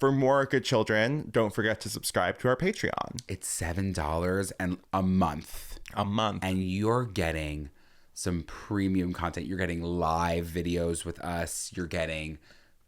for more Good Children, don't forget to subscribe to our Patreon. It's $7 and a month. A month. And you're getting some premium content. You're getting live videos with us. You're getting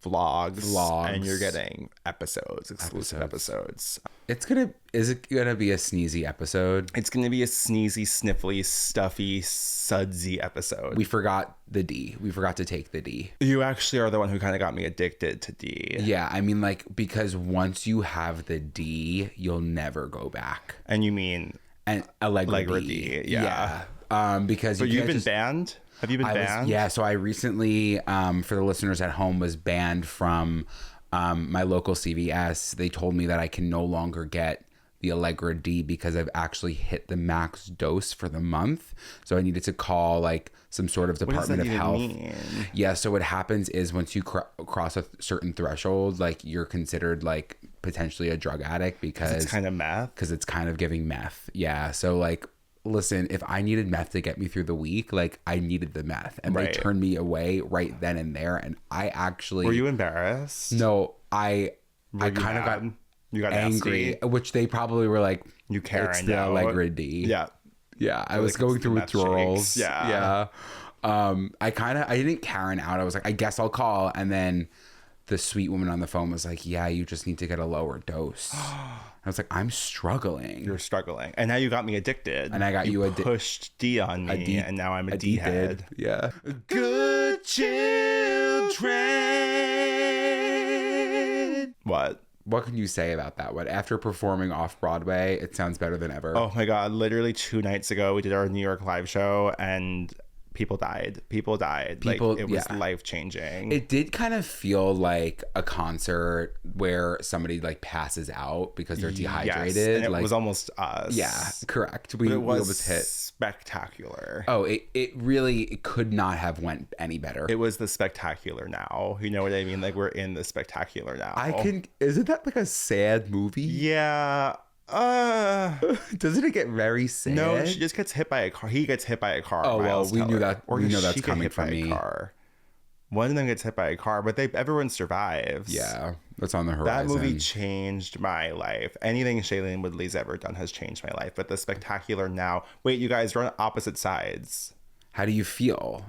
vlogs. And you're getting exclusive episodes. Is it gonna be a sneezy episode? It's gonna be a sneezy, sniffly, stuffy, sudsy episode. We forgot the D. We forgot to take the D. You actually are the one who kind of got me addicted to D. Yeah, I mean, like, because once you have the D, you'll never go back. And you mean Allegra-D. Yeah. Because but you've been banned? Have you been banned? So I recently, for the listeners at home, was banned from my local CVS. They told me that I can no longer get the Allegra-D because I've actually hit the max dose for the month. So I needed to call like some sort of Department of Health. Mean? Yeah. So what happens is once you cross a certain threshold, like you're considered like potentially a drug addict because it's kind of meth. Because it's kind of giving meth. Yeah. So like, listen, if I needed meth to get me through the week, like I needed the meth, and they turned me away right then and there. And I actually were you embarrassed? No, I kind of got. You got angry, nasty? Which they probably were like, you Karen, it's the Allegra-D. Yeah. Yeah. I was going through withdrawals. Yeah. I didn't Karen out. I was like, I guess I'll call. And then the sweet woman on the phone was like, yeah, you just need to get a lower dose. I was like, I'm struggling. You're struggling. And now you got me addicted. And I got you pushed D on me, and now I'm a D head. Yeah. Good children. What can you say about that one? After performing off Broadway, it sounds better than ever. Oh my God. Literally 2 nights ago, we did our New York live show and people died. It was life-changing. It did kind of feel like a concert where somebody like passes out because they're dehydrated. Yes, and it was almost us. Yeah, correct. We was almost hit. Spectacular. Oh, it really could not have went any better. It was the spectacular now. You know what I mean? Like we're in the spectacular now. Isn't that like a sad movie? Yeah. Doesn't it get very sad? No, she just gets hit by a car. He gets hit by a car. Oh, well, we knew that. Or we know that's coming from me. One of them gets hit by a car, but everyone survives. Yeah, that's on the horizon. That movie changed my life. Anything Shailene Woodley's ever done has changed my life. But the spectacular now. Wait, you guys, we're on opposite sides. How do you feel?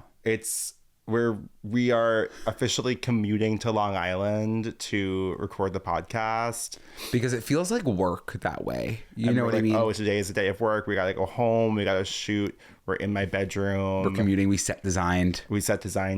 We are officially commuting to Long Island to record the podcast. Because it feels like work that way. You know what I mean? Oh, today is a day of work. We got to go home. We got to shoot. We're in my bedroom. We're commuting. We set designed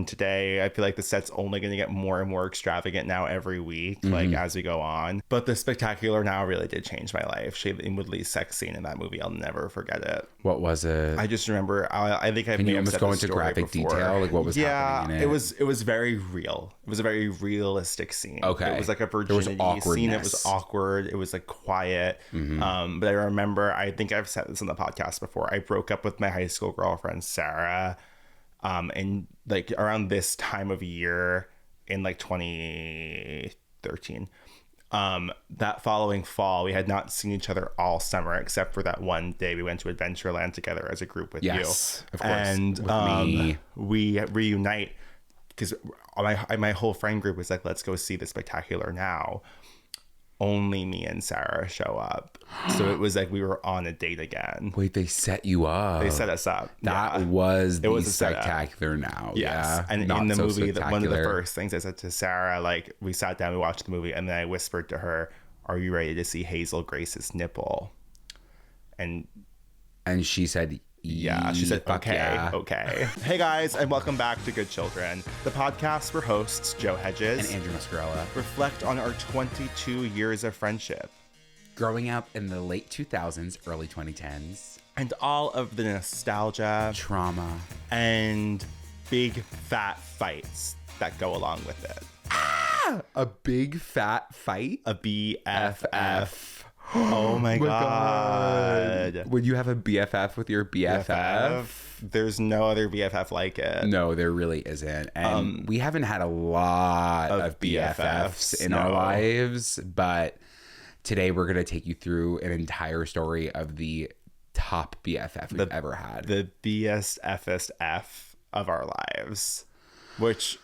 today. I feel like the set's only going to get more and more extravagant now every week, like as we go on. But the spectacular now really did change my life. Shailene Woodley's sex scene in that movie, I'll never forget it. What was it? I just remember. I think I Can you almost go into graphic detail? Like what was happening in it? It was very real. It was a very realistic scene. Okay. It was like a virginity scene. It was awkward. It was like quiet. But I remember, I think I've said this on the podcast before, I broke up with my high school girlfriend Sarah and like around this time of year in like 2013. That following fall, we had not seen each other all summer except for that one day we went to Adventureland together as a group with you. Of course. And me. We reunite because my whole friend group was like, let's go see the spectacular now. Only me and Sarah show up. So it was like we were on a date again. Wait, they set you up. They set us up. That was the spectacular now. Yes. Yeah. And in the movie, one of the first things I said to Sarah, like we sat down, we watched the movie, and then I whispered to her, are you ready to see Hazel Grace's nipple? And she said, yeah, she said, okay, yeah. Okay. Hey guys, and welcome back to Good Children, the podcast where hosts Joe Hegyes and Andrew Muscarella reflect on our 22 years of friendship. Growing up in the late 2000s, early 2010s. And all of the nostalgia, trauma, and big fat fights that go along with it. A big fat fight? A BFF. Oh my God. Would you have a BFF with your BFF? There's no other BFF like it. No, there really isn't. And we haven't had a lot of BFFs in our lives, but today we're going to take you through an entire story of the top BFF we've ever had. The BSFest F of our lives. which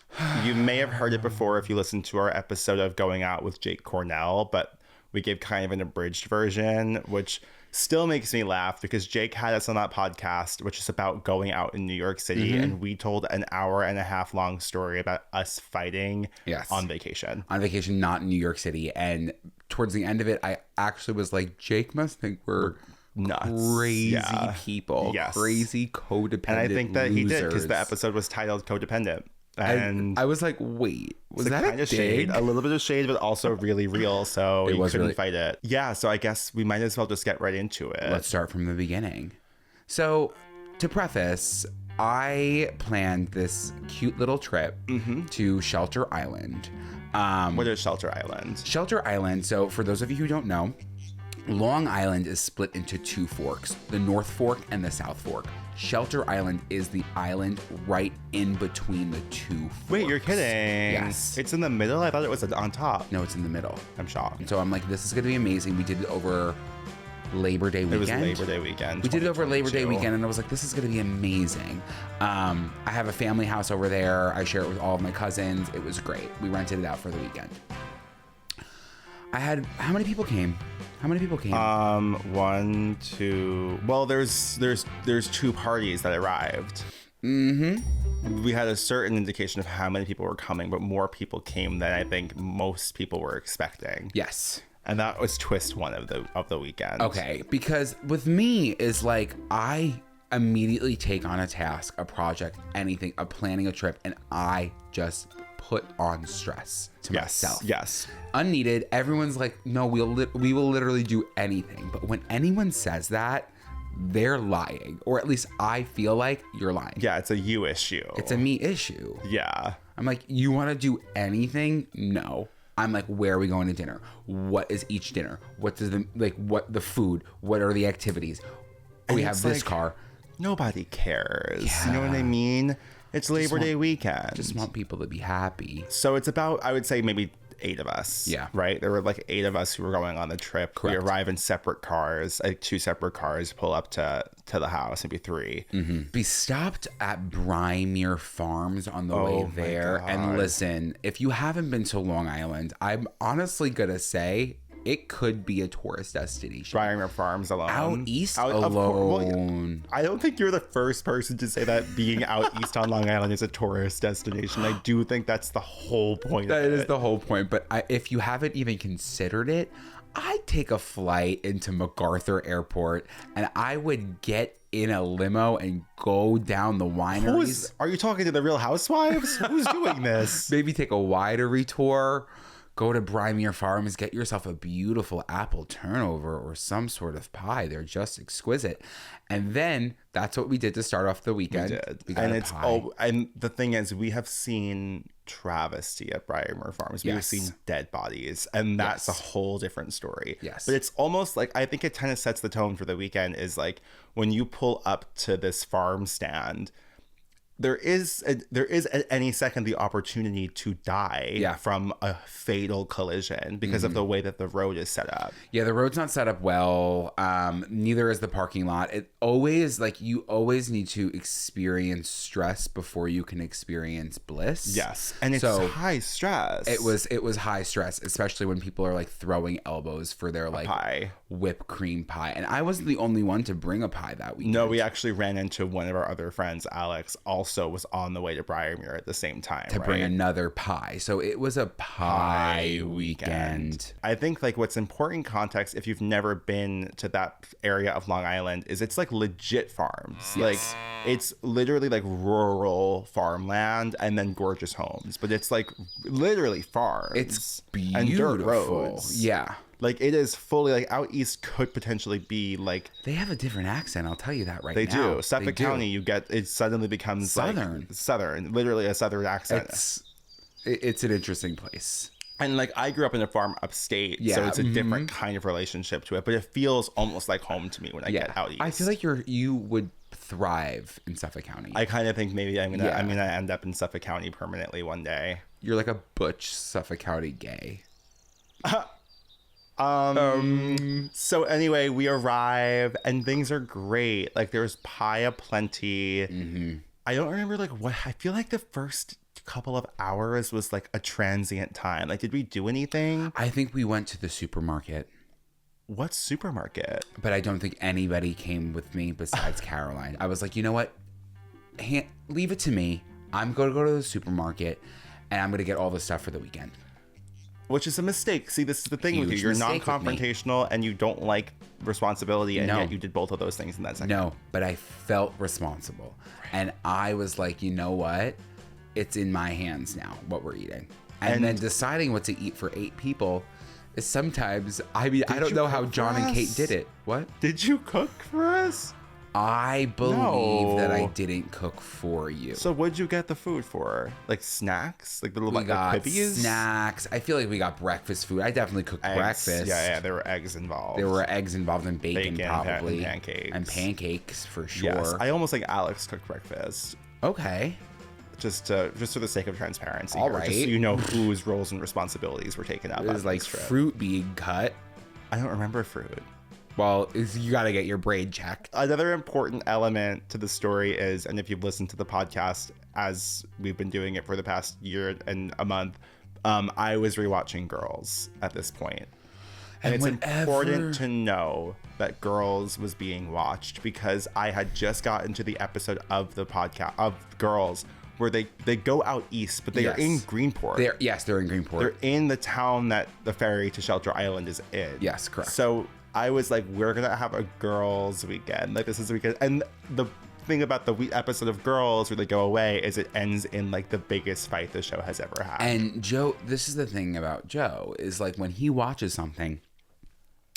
you may have heard it before if you listened to our episode of Going Out with Jake Cornell, but we gave kind of an abridged version, which still makes me laugh because Jake had us on that podcast, which is about going out in New York City. And we told an 1.5 hour long story about us fighting on vacation. On vacation, not in New York City. And towards the end of it, I actually was like, Jake must think we're nuts. Crazy people. Yes. Crazy codependent And I think that losers. he did because the episode was titled Codependent. And I was like, wait, was that kind of shade? A little bit of shade, but also really real. So you couldn't fight it. Yeah. So I guess we might as well just get right into it. Let's start from the beginning. So to preface, I planned this cute little trip to Shelter Island. What is Shelter Island? Shelter Island. So for those of you who don't know, Long Island is split into 2 forks, the North Fork and the South Fork. Shelter Island is the island right in between the 2 forks. Wait, you're kidding? Yes. It's in the middle? I thought it was on top. No, it's in the middle. I'm shocked. And so I'm like, this is going to be amazing. We did it over Labor Day weekend. It was Labor Day weekend. We did it over Labor Day weekend, and I was like, this is going to be amazing. I have a family house over there. I share it with all of my cousins. It was great. We rented it out for the weekend. How many people came? 1, 2. Well, there's 2 parties that arrived. We had a certain indication of how many people were coming, but more people came than I think most people were expecting. Yes. And that was twist 1 of the weekend. Okay, because with me is like I immediately take on a task, a project, anything, planning a trip, and I just put on stress to myself. Yes. Unneeded. Everyone's like, no, we will literally do anything. But when anyone says that, they're lying. Or at least I feel like you're lying. Yeah, it's a you issue. It's a me issue. Yeah. I'm like, you want to do anything? No. I'm like, where are we going to dinner? What is each dinner? What does what the food? What are the activities? We have this car. Nobody cares. Yeah. You know what I mean? It's Labor Day weekend. Just want people to be happy. So it's about, I would say, maybe 8 of us. Yeah. Right? There were like 8 of us who were going on the trip. Correct. We arrive in separate cars, like 2 separate cars, pull up to the house, maybe 3. We stopped at Brymere Farms on the way there. And listen, if you haven't been to Long Island, I'm honestly going to say it could be a tourist destination. Brymere Farms alone. Out east alone. I don't think you're the first person to say that being out east on Long Island is a tourist destination. I do think that's the whole point of it. That is the whole point. But if you haven't even considered it, I'd take a flight into MacArthur Airport and I would get in a limo and go down the wineries. Are you talking to the Real Housewives? Who's doing this? Maybe take a winery tour. Go to Brymere Farms, get yourself a beautiful apple turnover or some sort of pie. They're just exquisite. And then that's what we did to start off the weekend. We did. We got and a it's pie. and the thing is, we have seen travesty at Brymere Farms. We've Yes. seen dead bodies, and that's a whole different story. Yes. But it's almost like, I think it kind of sets the tone for the weekend, is like when you pull up to this farm stand, there is at any second the opportunity to die from a fatal collision because of the way that the road is set up. Yeah, the road's not set up well. Neither is the parking lot. It always, you always need to experience stress before you can experience bliss. Yes, and it's high stress. It was high stress, especially when people are throwing elbows for their pie. Whipped cream pie. And I wasn't the only one to bring a pie that weekend. No, we actually ran into one of our other friends, Alex, also was on the way to Brymere at the same time to bring another pie. So it was a pie weekend. I think what's important context, if you've never been to that area of Long Island, is it's legit farms. Yes. It's literally rural farmland and then gorgeous homes, but it's literally farms. It's beautiful. And dirt roads. Yeah. It is fully out east could potentially be they have a different accent. I'll tell you that right now. They do. Suffolk County, it suddenly becomes southern, literally a southern accent. It's an interesting place. And I grew up in a farm upstate, so it's a different kind of relationship to it, but it feels almost like home to me when I get out east. I feel like you would thrive in Suffolk County. I kind of think maybe I'm gonna end up in Suffolk County permanently one day. You're like a butch Suffolk County gay. So anyway, we arrive and things are great. There's pie aplenty. I don't remember what I feel like the first couple of hours was like a transient time. Like, did we do anything? I think we went to the supermarket. What supermarket? But I don't think anybody came with me besides Caroline. I was like, you know what? Leave it to me. I'm going to go to the supermarket and I'm going to get all the stuff for the weekend. Which is a mistake. See, this is the thing Huge with you. You're mistake non-confrontational and you don't like responsibility, and yet you did both of those things in that second. No, but I felt responsible. And I was like, you know what? It's in my hands now, what we're eating. And then deciding what to eat for 8 people is sometimes, I mean, I don't know how John and Kate did it. What? Did you cook for us? I believe that I didn't cook for you. So what'd you get the food for? Like snacks? Like little we got quibbies? Snacks. I feel like we got breakfast food. I definitely cooked breakfast. Yeah, there were eggs involved. There were eggs involved and bacon probably. And pancakes. And pancakes for sure. Yes, I almost like Alex cooked breakfast. Okay. Just for the sake of transparency. All here, right. Just so you know whose roles and responsibilities were taken up. It was like fruit being cut. I don't remember fruit. Well, you got to get your brain checked. Another important element to the story is, and if you've listened to the podcast as we've been doing it for the past year and a month, I was rewatching Girls at this point. And it's important to know that Girls was being watched because I had just gotten to the episode of the podcast of Girls where they go out east, but they are in Greenport. They're in Greenport. They're in the town that the ferry to Shelter Island is in. Yes, correct. So I was like, we're going to have a girls weekend. Like, this is a weekend. And the thing about the episode of Girls where they go away is it ends in like the biggest fight the show has ever had. And Joe, this is the thing about Joe is like when he watches something,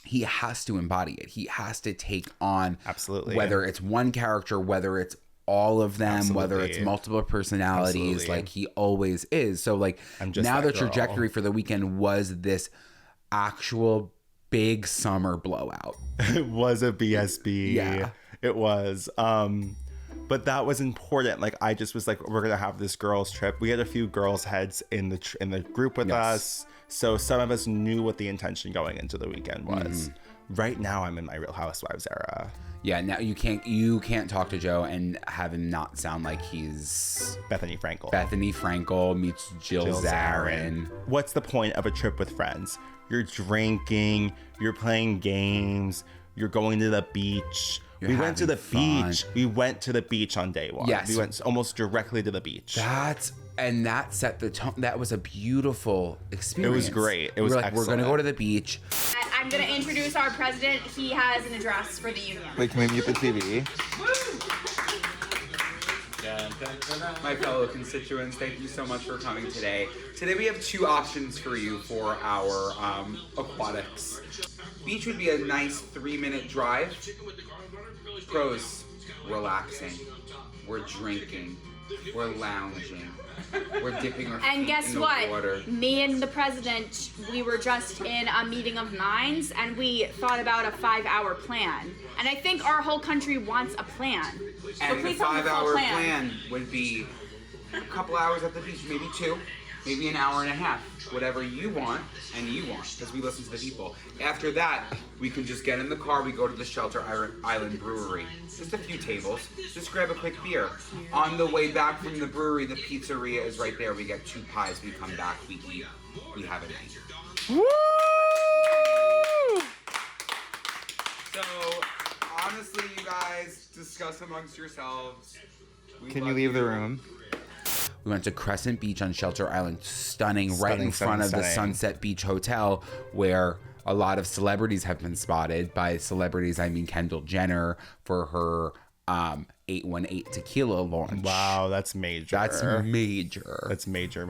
he has to embody it. He has to take on whether it's one character, whether it's all of them, whether it's multiple personalities, like he always is. So like now the trajectory for the weekend was this actual big summer blowout. It was a BSB. Yeah. It was. But that was important. Like I just was like, we're gonna have this girls trip. We had a few girls heads in the group with us, so some of us knew what the intention going into the weekend was. Right now, I'm in my Real Housewives era. Yeah, now you can't talk to Joe and have him not sound like he's Bethany Frankel. Bethany Frankel meets Jill Zarin. What's the point of a trip with friends? You're drinking, you're playing games, you're going to the beach. We went to the beach. We went to the beach on day one. Yes. We went almost directly to the beach. That set the tone. That was a beautiful experience. It was great. It was excellent. We're going to go to the beach. I'm going to introduce our president. He has an address for the union. Wait, can we mute the TV? My fellow constituents, thank you so much for coming today. Today we have 2 options for you for our aquatics. Beach would be a nice 3-minute drive. Pros, relaxing. We're drinking. We're lounging. We're dipping our feet guess in the what? water. Me and the president, we were just in a meeting of minds and we thought about a 5-hour plan. And I think our whole country wants a plan. And the 5-hour plan would be a couple hours at the beach, maybe 2, maybe an hour and a half. Whatever you want, and you want, because we listen to the people. After that, we can just get in the car, we go to the Shelter Island Brewery. Just a few tables, just grab a quick beer. On the way back from the brewery, the pizzeria is right there. We get 2 pies, we come back, we eat, we have a night. Woo! So, honestly, you guys, discuss amongst yourselves. Can you leave the room? We went to Crescent Beach on Shelter Island, stunning right in front of the Sunset Beach Hotel, where a lot of celebrities have been spotted. By celebrities, I mean Kendall Jenner for her 818 tequila launch. Wow, that's major. That's major. That's major.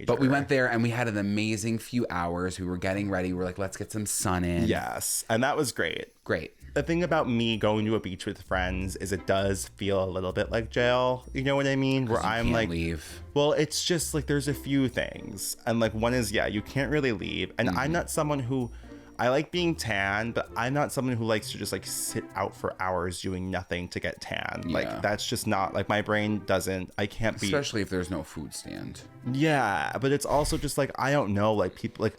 But we went there and we had an amazing few hours. We were getting ready. We're like, let's get some sun in. Yes, and that was great. Great. The thing about me going to a beach with friends is it does feel a little bit like jail. You know what I mean? Where I'm like, leave. Well, it's just like there's a few things. And like one is, you can't really leave. And I'm not someone who, I like being tan, but I'm not someone who likes to just like sit out for hours doing nothing to get tan. Yeah. Like that's just not, like my brain doesn't, I can't be. Especially if there's no food stand. Yeah, but it's also just like, I don't know, like people, like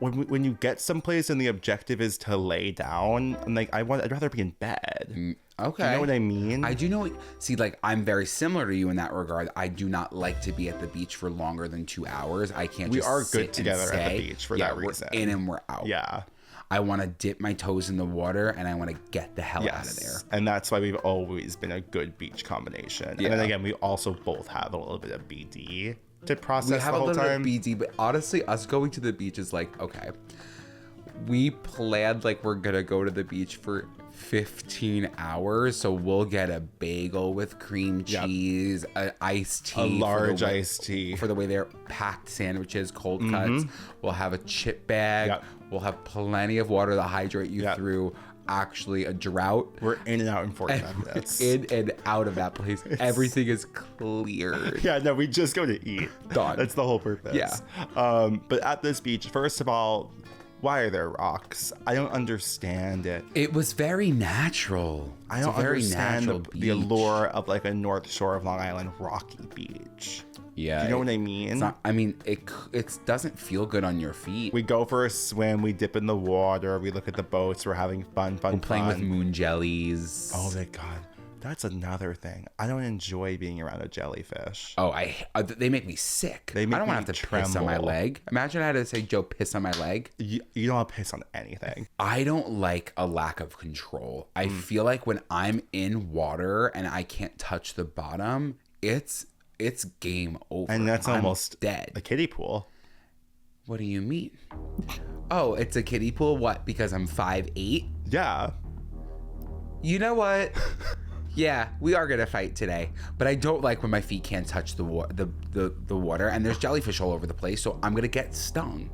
when you get someplace and the objective is to lay down, I'm like, I'd rather be in bed. Okay. Do you know what I mean? I do know. See, like, I'm very similar to you in that regard. I do not like to be at the beach for longer than 2 hours. I can't. We just are sit good together at the beach for that reason. We're in and we're out. Yeah. I want to dip my toes in the water and I want to get the hell out of there. And that's why we've always been a good beach combination. Yeah. And then again, we also both have a little bit of BD to process. We have the whole a little time. Bit of BD, but honestly, us going to the beach is like, okay, we planned like we're gonna go to the beach for 15 hours, so we'll get a bagel with cream cheese, an iced tea, a large iced tea for the way they're packed sandwiches, cold cuts. We'll have a chip bag. We'll have plenty of water to hydrate you through actually a drought. We're in and out in 45 minutes. In and out of that place. Everything is cleared. Yeah, no, we just go to eat. Done. That's the whole purpose. Yeah. But at this beach, first of all, why are there rocks? I don't understand it. It was very natural. I don't understand the allure of like a North Shore of Long Island rocky beach. Yeah. Do you know what I mean? It doesn't feel good on your feet. We go for a swim, we dip in the water, we look at the boats, we're having fun. We're playing with moon jellies. Oh my God. That's another thing. I don't enjoy being around a jellyfish. Oh, they make me sick. I don't want to have to piss on my leg. Imagine I had to say, Joe, piss on my leg. You don't want to piss on anything. I don't like a lack of control. I feel like when I'm in water and I can't touch the bottom, it's game over. And that's almost dead. A kiddie pool. What do you mean? Oh, it's a kiddie pool? What? Because I'm 5'8"? Yeah. You know what? Yeah, we are gonna fight today, but I don't like when my feet can't touch the water, and there's jellyfish all over the place, so I'm gonna get stung.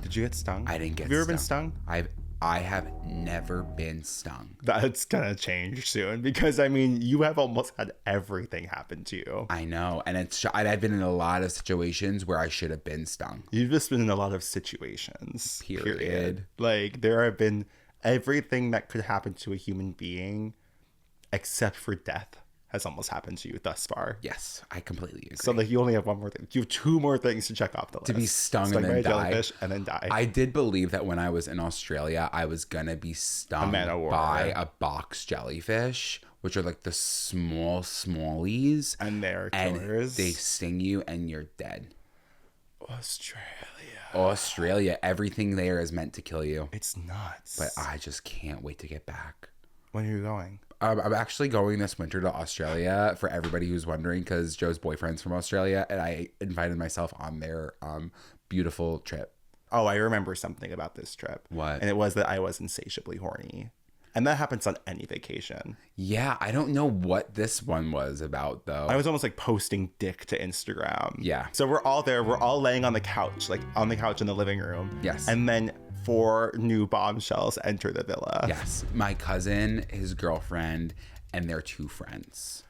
Did you get stung? I didn't get. Have you ever been stung? I have never been stung. That's gonna change soon because I mean you have almost had everything happen to you. I know, and I've been in a lot of situations where I should have been stung. You've just been in a lot of situations. Period. Like there have been everything that could happen to a human being. Except for death has almost happened to you thus far. Yes, I completely agree. So like you only have one more thing. You have 2 more things to check off the list. To be stung and then die. And then die. I did believe that when I was in Australia, I was gonna be stung by a box jellyfish, which are like the smallies. And they're killers. And they sting you and you're dead. Australia. Everything there is meant to kill you. It's nuts. But I just can't wait to get back. When are you going? I'm actually going this winter to Australia for everybody who's wondering because Joe's boyfriend's from Australia and I invited myself on their beautiful trip. Oh, I remember something about this trip. What? And it was that I was insatiably horny. And that happens on any vacation. Yeah, I don't know what this one was about though. I was almost like posting dick to Instagram. Yeah. So we're all there. We're all laying on the couch, like on the couch in the living room. Yes. And then 4 new bombshells enter the villa. Yes. My cousin, his girlfriend, and their 2 friends.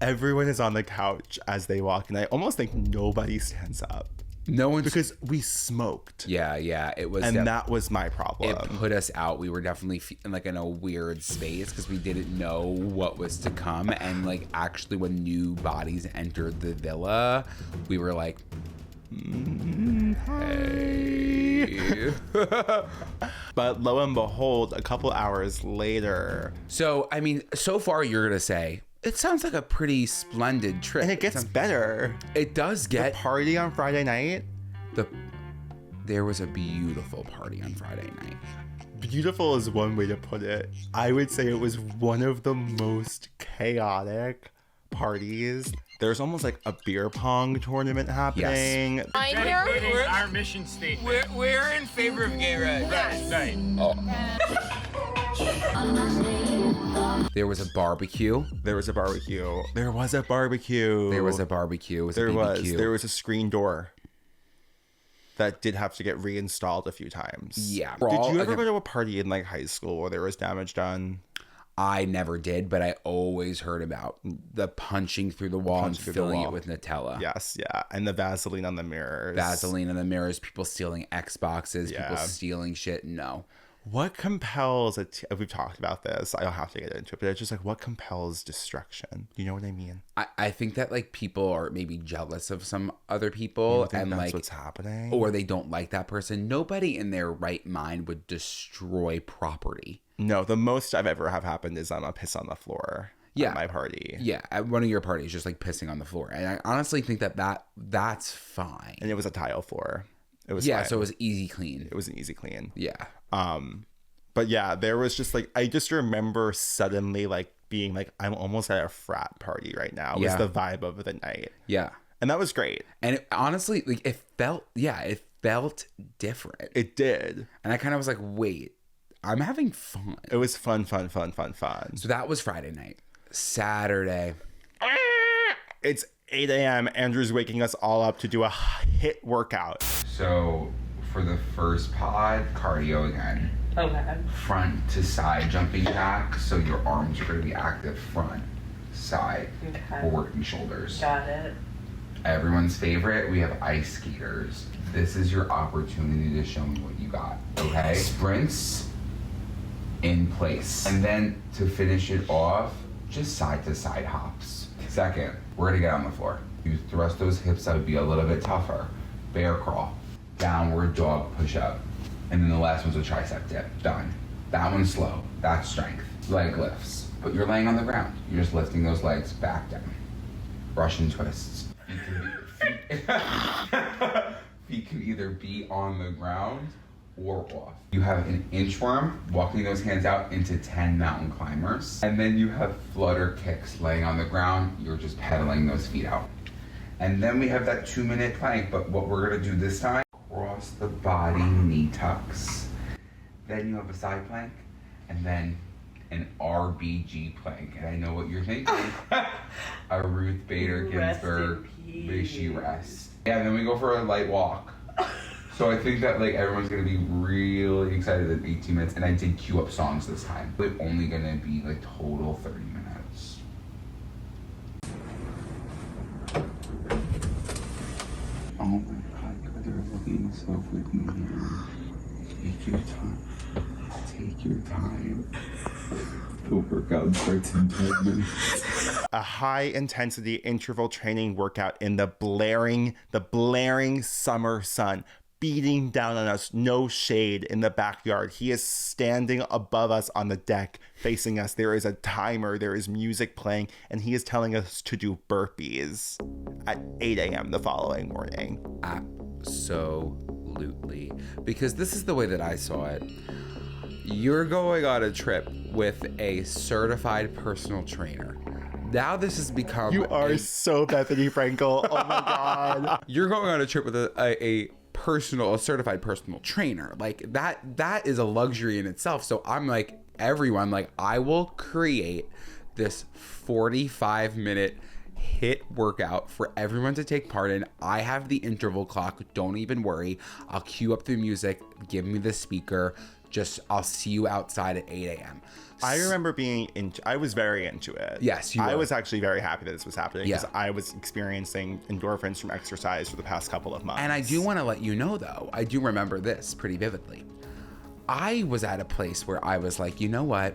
Everyone is on the couch as they walk, and I almost think nobody stands up. No one, because we smoked. Yeah, it was, and that was my problem. It put us out. We were definitely like in a weird space because we didn't know what was to come. And like actually, when new bodies entered the villa, we were like, hey. But lo and behold, a couple hours later. So I mean, so far you're gonna say. It sounds like a pretty splendid trip. And it gets better. It does get... The party on Friday night? There was a beautiful party on Friday night. Beautiful is one way to put it. I would say it was one of the most chaotic parties. There's almost like a beer pong tournament happening. Yes. Our mission statement. We're in favor of gay rights. Right. Oh. There was a barbecue. There was a screen door that did have to get reinstalled a few times. Yeah. Did you ever go to a party in like high school where there was damage done? I never did, but I always heard about the punching through the wall and filling it with Nutella. Yes, yeah. And the Vaseline on the mirrors. People stealing Xboxes, people stealing shit. No. What compels we've talked about this. I don't have to get into it, but it's just like, what compels destruction? You know what I mean? I think that like people are maybe jealous of some other people and that's like what's happening, or they don't like that person. Nobody in their right mind would destroy property. No, the most I've ever have happened is I'm a piss on the floor. At my party. Yeah, at one of your parties, just like pissing on the floor. And I honestly think that's fine. And it was a tile floor. It was fine. So it was easy clean. It was an easy clean. Yeah. But yeah, there was just like, I just remember suddenly like being like, I'm almost at a frat party right now. It was the vibe of the night. Yeah. And that was great. And it, honestly, like it felt different. It did. And I kind of was like, wait, I'm having fun. It was fun. So that was Friday night. Saturday. It's 8 a.m. Andrew's waking us all up to do a HIIT workout. So for the first pod, cardio again. Okay. Front to side jumping jack. So your arms are going to be active front, side. Okay. We're working shoulders. Got it. Everyone's favorite, we have ice skaters. This is your opportunity to show me what you got. Okay. Sprints in place. And then to finish it off, just side to side hops. Second, we're gonna get on the floor. You thrust those hips out, be a little bit tougher. Bear crawl, downward dog push up. And then the last one's a tricep dip, done. That one's slow, that's strength. Leg lifts, but you're laying on the ground. You're just lifting those legs back down. Russian twists. Feet can either be on the ground or off. You have an inchworm, walking those hands out into 10 mountain climbers. And then you have flutter kicks laying on the ground. You're just pedaling those feet out. And then we have that 2-minute plank, but what we're gonna do this time, cross the body knee tucks. Then you have a side plank, and then an RBG plank. And I know what you're thinking. A Ruth Bader Ginsburg, may she rest. Yeah, and then we go for a light walk. So I think that like everyone's gonna be really excited at 18 minutes, and I did queue up songs this time. But only gonna be like total 30 minutes. Oh my God, you're looking so with me. Take your time. Take your time. The workout starts in 10 minutes. A high intensity interval training workout in the blaring summer sun, beating down on us, no shade in the backyard. He is standing above us on the deck, facing us. There is a timer, there is music playing, and he is telling us to do burpees at 8 a.m. the following morning. Absolutely. Because this is the way that I saw it. You're going on a trip with a certified personal trainer. Now this has become... You are so Bethany Frankel. Oh my God. You're going on a trip with a certified personal trainer. Like that is a luxury in itself. So I'm like, everyone, like I will create this 45-minute HIIT workout for everyone to take part in. I have the interval clock. Don't even worry. I'll cue up the music. Give me the speaker. I'll see you outside at 8 a.m. I remember I was very into it. Yes, you were. I was actually very happy that this was happening because I was experiencing endorphins from exercise for the past couple of months. And I do want to let you know, though, I do remember this pretty vividly. I was at a place where I was like, you know what?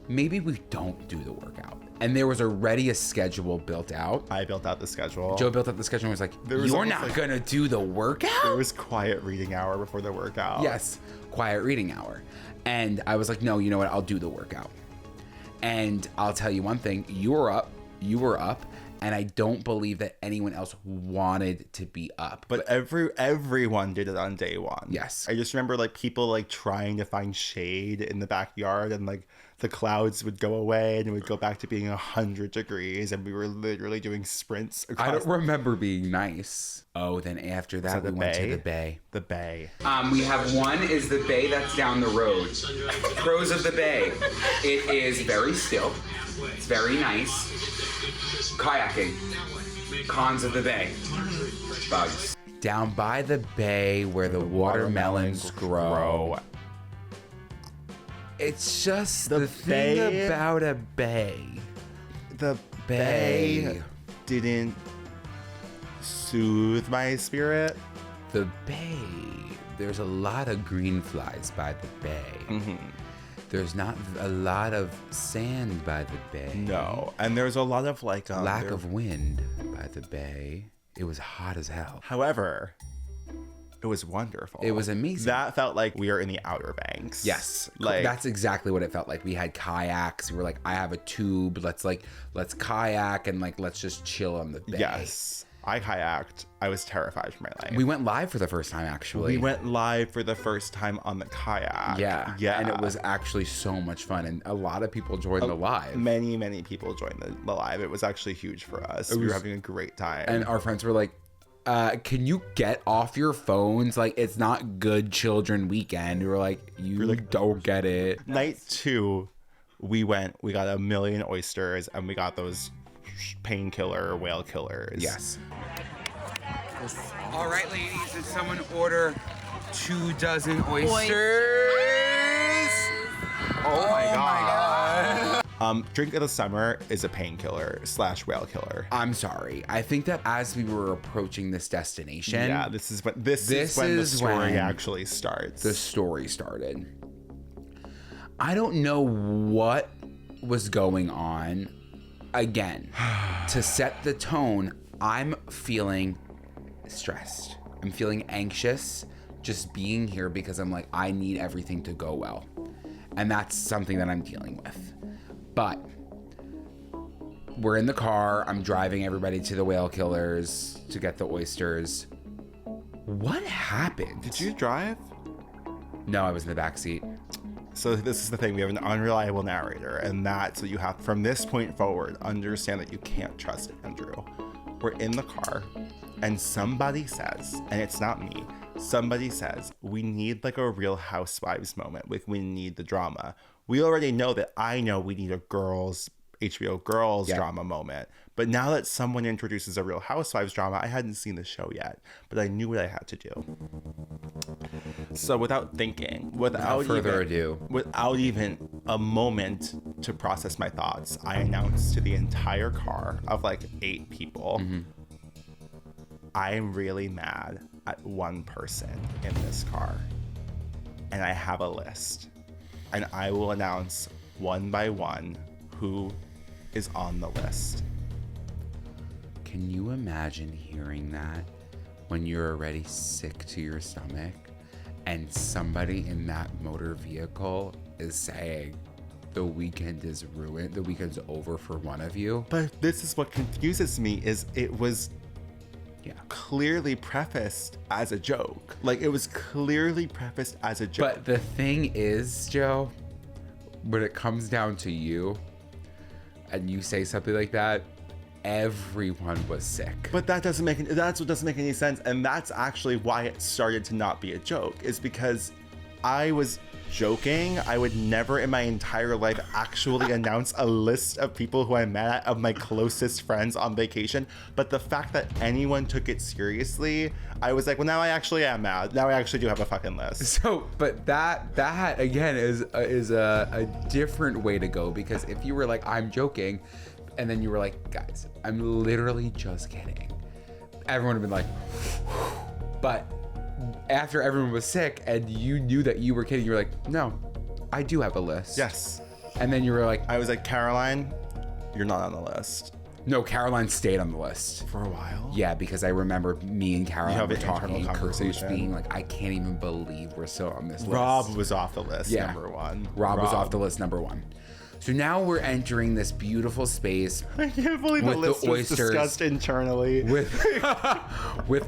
Maybe we don't do the workout. And there was already a schedule built out. I built out the schedule. Joe built out the schedule and was like, you're not going to do the workout? There was quiet reading hour before the workout. Yes, quiet reading hour. And I was like, no, you know what? I'll do the workout. And I'll tell you one thing. You were up. And I don't believe that anyone else wanted to be up. But everyone did it on day one. Yes. I just remember like people like trying to find shade in the backyard, and like the clouds would go away and it would go back to being 100 degrees, and we were literally doing sprints across. I don't remember being nice. Oh, then after that we went to the bay. The bay. We have one is the bay that's down the road. Pros of the bay. It is very still. It's very nice. Kayaking. Cons of the bay. Bugs. Down by the bay where the watermelons grow. It's just the thing about a bay. The bay didn't soothe my spirit. The bay there's a lot of green flies by the bay. Mm-hmm. There's not a lot of sand by the bay. No, and there's a lot of like lack of wind by the bay. It was hot as hell. However, it was wonderful. It was amazing. That felt like we are in the Outer Banks. Yes, like that's exactly what it felt like. We had kayaks. We were like, I have a tube. Let's kayak and like let's just chill on the bay. Yes, I kayaked. I was terrified for my life. We went live for the first time, actually. We went live for the first time on the kayak. Yeah. Yeah. And it was actually so much fun. And a lot of people joined the live. Many people joined the live. It was actually huge for us. We were having a great time. And our friends were like, can you get off your phones? Like, it's not good children weekend. We were like, don't get it. Night 2, we got 1 million oysters and we got those painkiller whale killers. Yes. All right, ladies, did someone order 24 oysters? Oh my god. Drink of the summer is a painkiller / whale killer. I'm sorry. I think that as we were approaching this destination, yeah, this is when the story actually starts. The story started. I don't know what was going on. Again, to set the tone, I'm feeling stressed. I'm feeling anxious just being here because I'm like, I need everything to go well. And that's something that I'm dealing with. But we're in the car. I'm driving everybody to the whale killers to get the oysters. What happened? Did you drive? No, I was in the back seat. So this is the thing. We have an unreliable narrator, and that's what you have from this point forward. Understand that you can't trust Andrew. We're in the car, and somebody says, and it's not me, somebody says, we need like a Real Housewives moment. Like we need the drama. We already know that I know we need a HBO Girls drama moment. But now that someone introduces a Real Housewives drama, I hadn't seen the show yet, but I knew what I had to do. So without thinking, without even a moment to process my thoughts, I announced to the entire car of like 8 people, I am really mad at one person in this car. And I have a list. And I will announce one by one who is on the list. Can you imagine hearing that when you're already sick to your stomach and somebody in that motor vehicle is saying the weekend is ruined, the weekend's over for one of you? But this is what confuses me is it was clearly prefaced as a joke. Like it was clearly prefaced as a joke. But the thing is, Joe, when it comes down to you and you say something like that, everyone was sick. But that's what doesn't make any sense. And that's actually why it started to not be a joke, is because I was joking. I would never in my entire life actually announce a list of people who I met of my closest friends on vacation. But the fact that anyone took it seriously, I was like, well, now I actually am mad. Now I actually do have a fucking list. So, but that again is a different way to go, because if you were like, I'm joking, and then you were like, guys, I'm literally just kidding, everyone would have been like, but after everyone was sick and you knew that you were kidding, you were like, no, I do have a list. Yes. And then you were like, I was like, Caroline, you're not on the list. No, Caroline stayed on the list. For a while? Yeah, because I remember me and Caroline were talking, and Kirsty was being like, I can't even believe we're still on this list. Rob was off the list, number one. Rob was off the list, number one. So now we're entering this beautiful space. I can't believe the list was discussed internally. With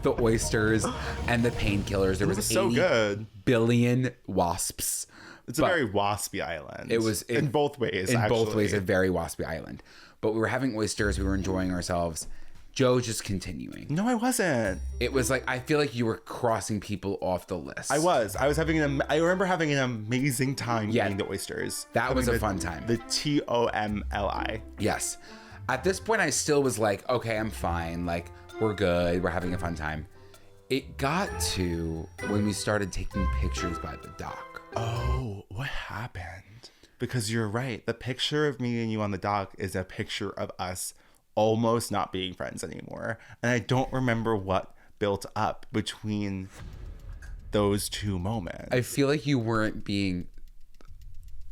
the oysters and the painkillers. There was 80 so good. billion wasps. It's a very waspy island. It was in both ways. In both ways, a very waspy island. But we were having oysters. We were enjoying ourselves. Joe just continuing. No, I wasn't. It was like, I feel like you were crossing people off the list. I was having I remember having an amazing time eating the oysters. That was a fun time. The TOMLI. Yes. At this point, I still was like, okay, I'm fine. Like, we're good. We're having a fun time. It got to when we started taking pictures by the dock. Oh, what happened? Because you're right. The picture of me and you on the dock is a picture of us almost not being friends anymore. And I don't remember what built up between those two moments. I feel like you weren't being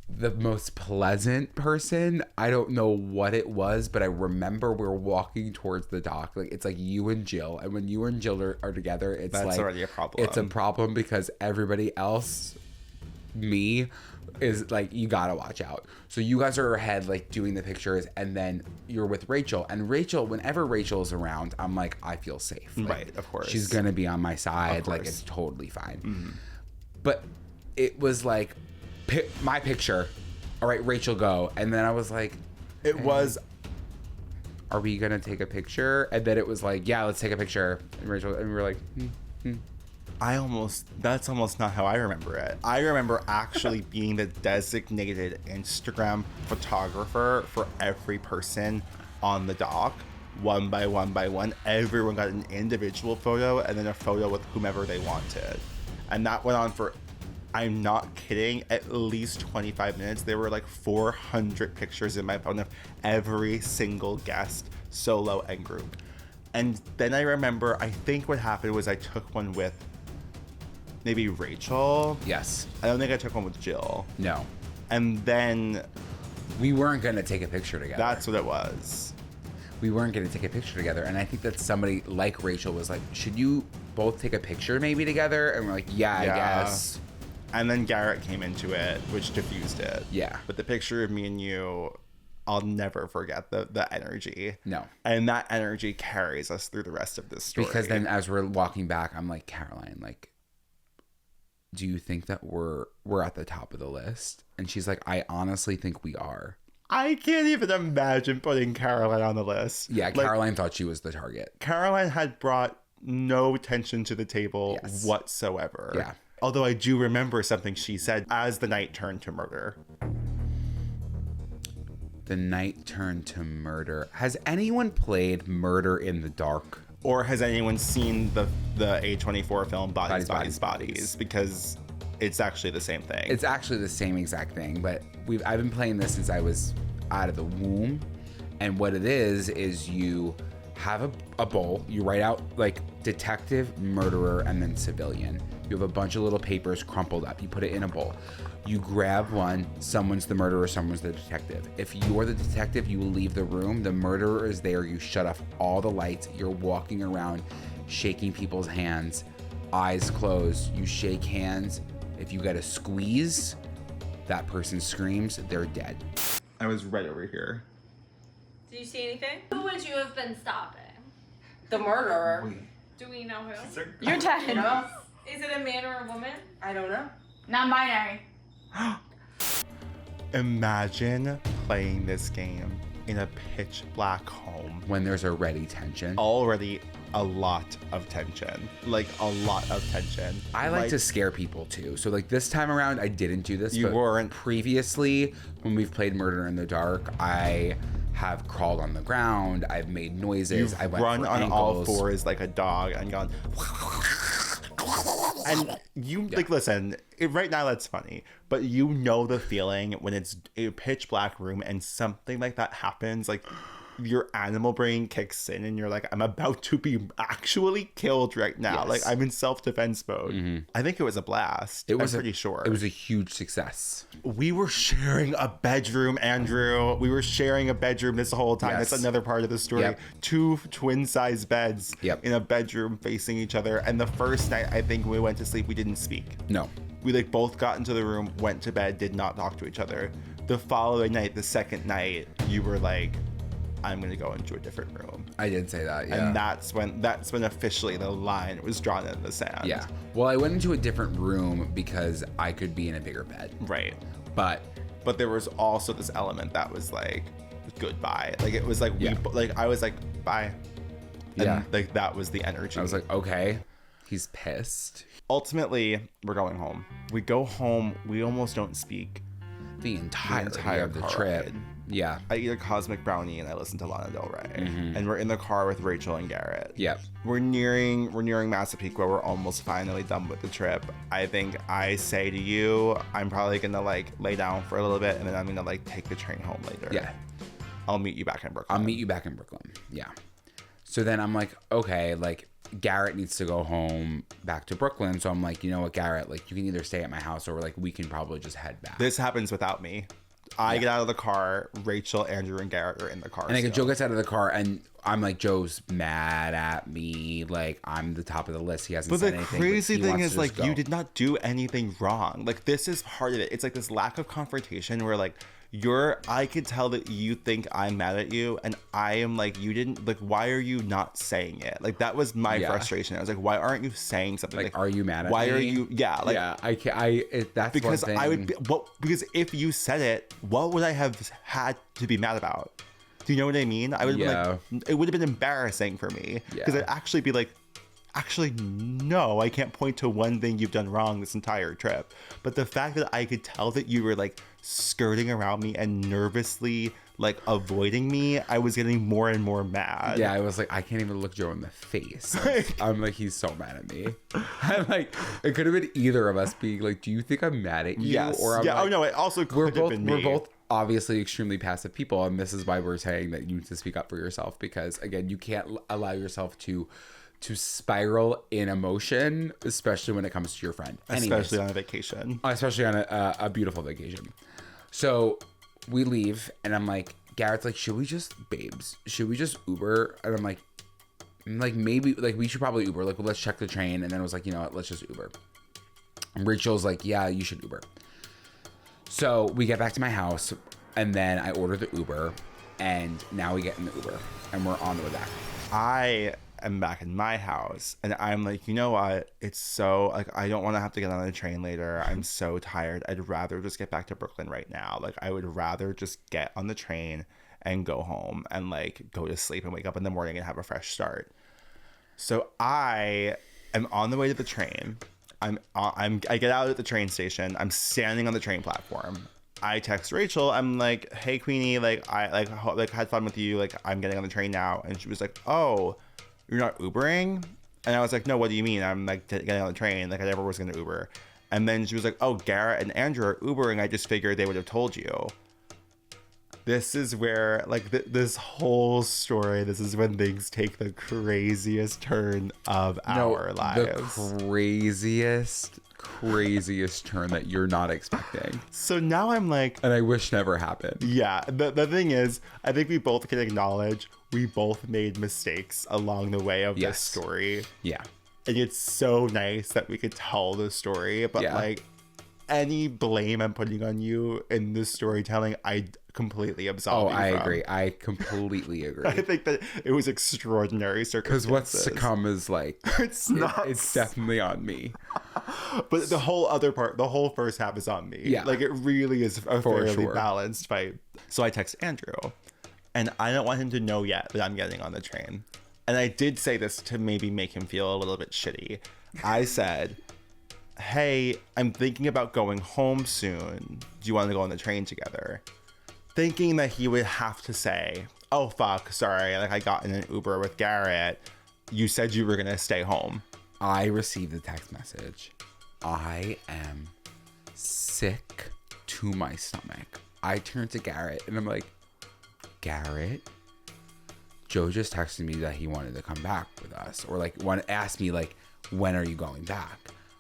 the most pleasant person. I don't know what it was, but I remember we were walking towards the dock. Like, it's like you and Jill, and when you and Jill are together, it's That's like already a problem. It's a problem because everybody else, me, is like, you gotta watch out. So you guys are ahead, like doing the pictures, and then you're with Rachel. And Rachel, whenever Rachel's around, I'm like, I feel safe. Like, right, of course. She's gonna be on my side. Like, it's totally fine. Mm-hmm. But it was like, my picture. All right, Rachel, go. And then I was like, it was, are we gonna take a picture? And then it was like, yeah, let's take a picture. And Rachel, and we were like, that's almost not how I remember it. I remember actually being the designated Instagram photographer for every person on the dock, one by one by one. Everyone got an individual photo and then a photo with whomever they wanted. And that went on for, I'm not kidding, at least 25 minutes. There were like 400 pictures in my phone of every single guest, solo and group. And then I remember, I think what happened was I took one with maybe Rachel. yes, I don't think I took one with Jill. no. And then We weren't gonna take a picture together. that's what it was. We weren't gonna take a picture together. And I think that somebody like Rachel was like, should you both take a picture maybe together? And we're like, yeah. I guess. And then Garrett came into it, which diffused it. Yeah. But the picture of me and you, I'll never forget the energy. No. And that energy carries us through the rest of this story. Because then as we're walking back, I'm like, Caroline, like, do you think that we're at the top of the list? And she's like, I honestly think we are. I can't even imagine putting Caroline on the list. Yeah, Caroline thought she was the target. Caroline had brought no attention to the table whatsoever. Yeah. Although I do remember something she said as the night turned to murder. The night turned to murder. Has anyone played Murder in the Dark? Or has anyone seen the A24 film Bodies, Bodies? Because it's actually the same thing. It's actually the same exact thing, but I've been playing this since I was out of the womb. And what it is you have a bowl, you write out like detective, murderer, and then civilian. You have a bunch of little papers crumpled up. You put it in a bowl. You grab one, someone's the murderer, someone's the detective. If you're the detective, you leave the room. The murderer is there. You shut off all the lights. You're walking around, shaking people's hands, eyes closed. You shake hands. If you get a squeeze, that person screams, they're dead. I was right over here. Do you see anything? Who would you have been stopping? The murderer. Do we know who? You're dead. No, Is it a man or a woman? I don't know. Non-binary. Imagine playing this game in a pitch black home. When there's already tension. Already a lot of tension. Like a lot of tension. I like to scare people too. So like this time around, I didn't do this. You but weren't. Previously, when we've played Murder in the Dark, I have crawled on the ground. I've made noises. You've I went run for on all ankles. fours like a dog and gone. And you like listen. Right now that's funny, but you know the feeling when it's a pitch black room and something like that happens. Like your animal brain kicks in and you're like, I'm about to be actually killed right now. Yes. Like I'm in self-defense mode. Mm-hmm. I think it was a blast. I'm pretty sure. It was a huge success. We were sharing a bedroom, Andrew. We were sharing a bedroom this whole time. Yes. That's another part of the story. Yep. 2 twin-size beds Yep. in a bedroom facing each other. And the first night, I think when we went to sleep, we didn't speak. No. We like both got into the room, went to bed, did not talk to each other. The following night, the second night, you were like, I'm gonna go into a different room. I did say that, yeah. And that's when officially the line was drawn in the sand. Yeah. Well, I went into a different room because I could be in a bigger bed. Right. But there was also this element that was like goodbye. Like it was like I was like bye. And Yeah. like that was the energy. I was like, okay, he's pissed. Ultimately, we're going home. We go home. We almost don't speak. The entire of the car trip. ride. Yeah. I eat a cosmic brownie and I listen to Lana Del Rey. And we're in the car with Rachel and Garrett. Yep. We're nearing Massapequa. We're almost finally done with the trip. I think I say to you, I'm probably gonna like lay down for a little bit and then I'm gonna like take the train home later. Yeah. I'll meet you back in Brooklyn. I'll meet you back in Brooklyn. Yeah. So then I'm like, okay, like Garrett needs to go home back to Brooklyn. So I'm like, you know what, Garrett, like, you can either stay at my house or like we can probably just head back. This happens without me. I get out of the car. Rachel, Andrew, and Garrett are in the car. And like, Joe gets out of the car, and I'm like, Joe's mad at me. Like, I'm the top of the list. He hasn't said anything. But the crazy thing is, like, go. you did not do anything wrong. Like, this is part of it. It's like this lack of confrontation where, like, I could tell that you think I'm mad at you, and I am like, you didn't, like, why are you not saying it? Like, that was my frustration. I was like, why aren't you saying something? Like, are you mad at me? Why are you, that's because one thing. I would be, because if you said it, what would I have had to be mad about? Do you know what I mean? I would have been like, it would have been embarrassing for me, because I'd actually be like, actually, no, I can't point to one thing you've done wrong this entire trip. But the fact that I could tell that you were like skirting around me and nervously like avoiding me, I was getting more and more mad. Yeah, I was like, I can't even look Joe in the face. I'm like, he's so mad at me. I'm like, it could have been either of us being like, do you think I'm mad at you? Yes. Or I'm like, oh no, it also could have been me. We're both obviously extremely passive people, and this is why we're saying that you need to speak up for yourself, because again, you can't allow yourself to spiral in emotion, especially when it comes to your friend. Especially on a vacation. Especially on a beautiful vacation. So we leave, and I'm like, Garrett's like, should we just Uber? And I'm like, maybe, like, we should probably Uber. Like, well, let's check the train. And then I was like, you know what, let's just Uber. And Rachel's like, yeah, you should Uber. So we get back to my house, and then I order the Uber, and now we get in the Uber, and we're on the way back. I am back in my house, and I'm like, you know what? It's so, like, I don't want to have to get on the train later. I'm so tired. I'd rather just get back to Brooklyn right now. Like, I would rather just get on the train and go home and, like, go to sleep and wake up in the morning and have a fresh start. So I am on the way to the train. I get out at the train station. I'm standing on the train platform. I text Rachel. I'm like, hey, Queenie, like, I had fun with you. Like, I'm getting on the train now. And she was like, oh, you're not Ubering? And I was like, no, what do you mean? I'm like getting on the train. Like, I never was going to Uber. And then she was like, oh, Garrett and Andrew are Ubering. I just figured they would have told you. This is where, like, this whole story, this is when things take the craziest turn of our lives. The craziest turn that you're not expecting. So now I'm like... And I wish never happened. Yeah. The thing is, I think we both can acknowledge we both made mistakes along the way of this story. Yeah. And it's so nice that we could tell the story. But, like, any blame I'm putting on you in this storytelling, I completely absolve you from. Agree. I completely agree. I think that it was extraordinary circumstances. Because what's to come is like... It's not... It's definitely on me. But the whole other part, the whole first half is on me. Yeah. Like, it really is a fairly balanced fight. So I text Andrew, and I don't want him to know yet that I'm getting on the train. And I did say this to maybe make him feel a little bit shitty. I said, hey, I'm thinking about going home soon. Do you want to go on the train together? Thinking that he would have to say, oh, fuck, sorry. Like, I got in an Uber with Garrett. You said you were going to stay home. I received a text message. I am sick to my stomach. I turned to Garrett and I'm like, Garrett, Joe just texted me that he wanted to come back with us, or like asked me like, when are you going back?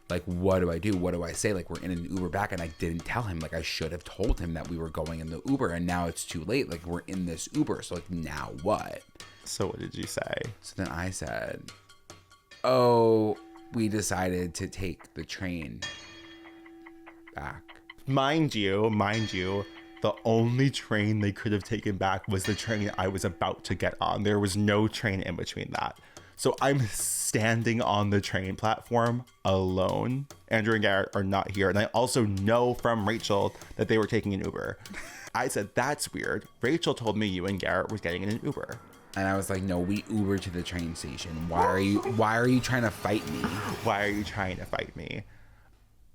Like, what do I do? What do I say? Like, we're in an Uber back, and I didn't tell him. Like, I should have told him that we were going in the Uber, and now it's too late. Like, we're in this Uber, so like, now what? So what did you say? So then I said, oh, we decided to take the train back. Mind you, the only train they could have taken back was the train I was about to get on. There was no train in between that. So I'm standing on the train platform alone. Andrew and Garrett are not here. And I also know from Rachel that they were taking an Uber. I said, that's weird. Rachel told me you and Garrett were getting in an Uber. And I was like, no, we Ubered to the train station. Why are you trying to fight me? Why are you trying to fight me?